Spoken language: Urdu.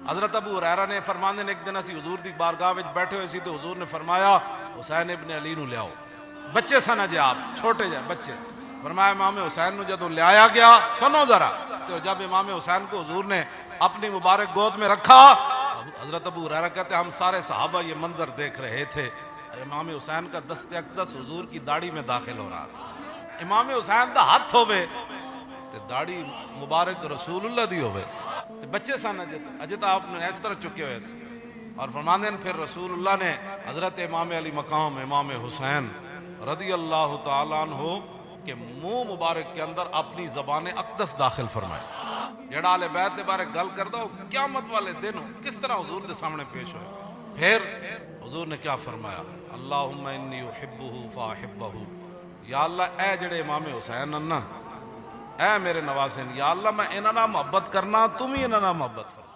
حضرت ابو ہریرہ نے فرماندے نے ایک دن اسی حضور دی بارگاہ وچ بیٹھے ہوئے سی تو حضور نے فرمایا حسین ابن علی نو لیاؤ، بچے سن جے آپ چھوٹے جے بچے، فرمایا امام حسین نو جدوں لے آیا گیا، سنو ذرا، تو جب امام حسین کو حضور نے اپنی مبارک گود میں رکھا، حضرت ابو ہریرہ کہتے ہم سارے صحابہ یہ منظر دیکھ رہے تھے، امام حسین کا دست اقدس حضور کی داڑھی میں داخل ہو رہا تھا۔ امام حسین دا ہاتھ ہوئے تے داڑھی مبارک رسول اللہ دی ہوئے تے بچے سن اجے تو آپ نے اس طرح چکے ہوئے سے، اور فرماندے پھر رسول اللہ نے حضرت امام علی مقام امام حسین رضی اللہ تعالیٰ عنہ کہ منہ مبارک کے اندر اپنی زبان اقدس داخل فرمائے، جڑا اہل بیت دے بارے گل کردا ہو قیامت والے دن کس طرح حضور دے سامنے پیش ہوئے۔ پھر حضور نے کیا فرمایا، اللہم انی احبہ فاحبہ، یا اللہ اے جڑے امام حسین ہیں نا، اے میرے نوازن، یا اللہ میں انہاں نال محبت کرنا، تم ہی انہاں نال محبت فرما۔